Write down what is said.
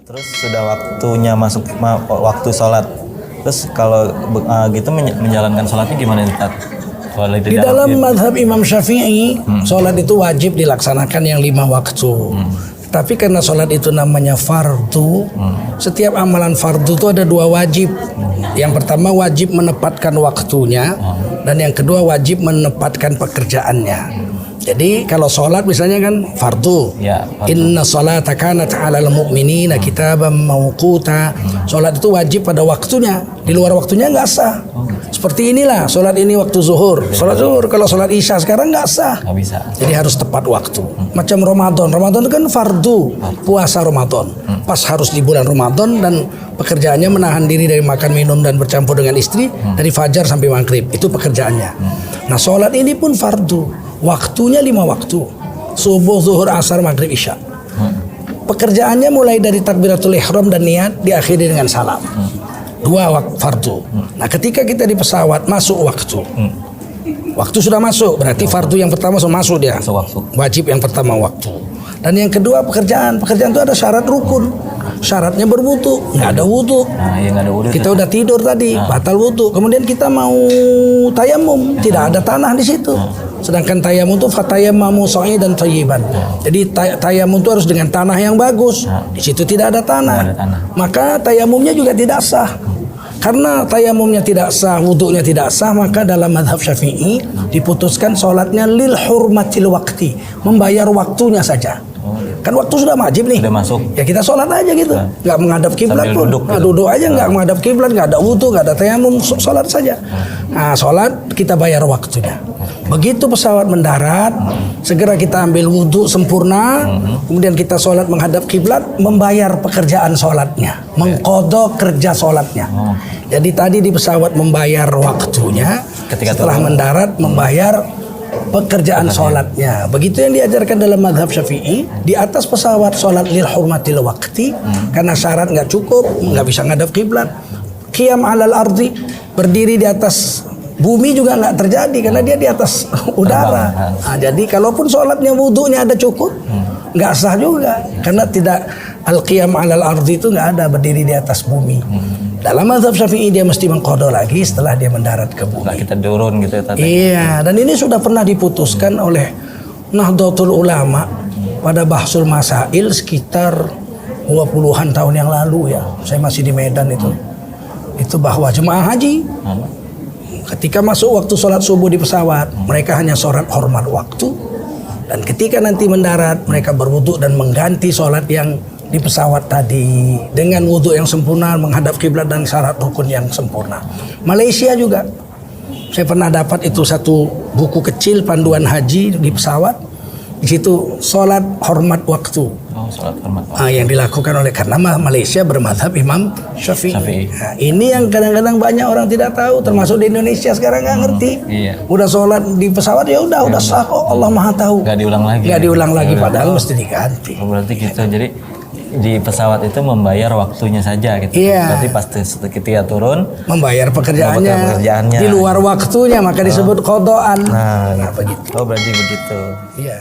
Terus sudah waktunya masuk waktu sholat. Terus kalau gitu menjalankan sholatnya gimana nih, Tat? Di dalam mazhab Imam Syafi'i, sholat itu wajib dilaksanakan yang 5 waktu. Tapi karena sholat itu namanya fardu, setiap amalan fardu itu ada 2 wajib. Yang pertama wajib menepatkan waktunya, dan yang kedua wajib menepatkan pekerjaannya. Jadi kalau sholat misalnya kan fardu, ya, inna sholata kanat 'alal mu'minina kitaban mawquta. Sholat itu wajib pada waktunya, di luar waktunya nggak sah. Seperti inilah sholat ini waktu zuhur, sholat zuhur. Kalau sholat isya sekarang nggak sah, nggak bisa. jadi harus tepat waktu. Macam Ramadan itu kan fardu, puasa Ramadan, pas harus di bulan Ramadan, dan pekerjaannya menahan diri dari makan minum dan bercampur dengan istri dari fajar sampai maghrib, itu pekerjaannya. Nah sholat ini pun fardu, waktunya 5 waktu, subuh, zuhur, asar, maghrib, isya. Pekerjaannya mulai dari takbiratul ihram dan niat, diakhiri dengan salam. 2 waktu fardu. Nah ketika kita di pesawat masuk waktu, waktu sudah masuk, berarti fardu yang pertama sudah masuk dia. Wajib yang pertama waktu. Dan yang kedua pekerjaan itu ada syarat rukun. Syaratnya berwudu, nggak ada wudu. Kita udah tidur tadi, batal wudu. Kemudian kita mau tayamum, tidak ada tanah di situ. Sedangkan tayamum itu fatayammamu sha'idan thayyiban. Jadi tayamum itu harus dengan tanah yang bagus. Di situ tidak ada tanah. Maka tayamumnya juga tidak sah. Karena tayamumnya tidak sah, wudunya tidak sah, maka dalam mazhab Syafi'i diputuskan sholatnya lil hurmatil waqti, membayar waktunya saja. Kan waktu sudah wajib nih, sudah masuk. Ya kita sholat aja gitu, nggak menghadap kiblat pun, duduk aja, nggak menghadap kiblat, nggak ada wudu, nggak ada tayamum, sholat saja. Nah sholat kita bayar waktunya. Begitu pesawat mendarat, segera kita ambil wudu sempurna, kemudian kita sholat menghadap kiblat, membayar pekerjaan sholatnya, mengkodok kerja sholatnya. Jadi tadi di pesawat membayar waktunya, setelah mendarat membayar pekerjaan sholatnya. Begitu yang diajarkan dalam mazhab Syafi'i. Di atas pesawat sholat lil hurmatil waqti, karena syarat nggak cukup, nggak bisa ngadap kiblat. Qiyam alal ardi, berdiri di atas bumi juga nggak terjadi karena dia di atas udara. Nah, jadi kalaupun sholatnya wudunya ada cukup, nggak sah juga karena tidak al-qiyam alal ardi itu nggak ada, berdiri di atas bumi. Dalam mazhab Syafi'i dia mesti mengqadha lagi setelah dia mendarat ke bumi. Nah, kita turun gitu ya tadi. Iya, dan ini sudah pernah diputuskan oleh Nahdlatul Ulama pada Bahsul Masail sekitar 20-an tahun yang lalu ya. Saya masih di Medan itu. Itu bahwa jemaah haji ketika masuk waktu sholat subuh di pesawat, mereka hanya sholat hormat waktu. Dan ketika nanti mendarat, mereka berwudu dan mengganti sholat yang di pesawat tadi dengan wudu yang sempurna, menghadap kiblat dan syarat rukun yang sempurna. Malaysia juga, saya pernah dapat itu satu buku kecil panduan haji di pesawat. Di situ sholat hormat waktu. Sholat hormat waktu. Yang dilakukan oleh, karena Malaysia bermadhab Imam Syafi'i. Nah, ini yang kadang-kadang banyak orang tidak tahu, termasuk di Indonesia sekarang nggak ngerti. Udah sholat di pesawat ya udah sah kok, Allah Maha tahu. Nggak diulang lagi. Nggak diulang lagi, padahal mesti diganti. Berarti gitu. Jadi di pesawat itu membayar waktunya saja gitu. Berarti pasti ketika turun membayar pekerjaannya di luar waktunya, maka disebut qadaan. Nah begitu. Oh berarti begitu. Iya.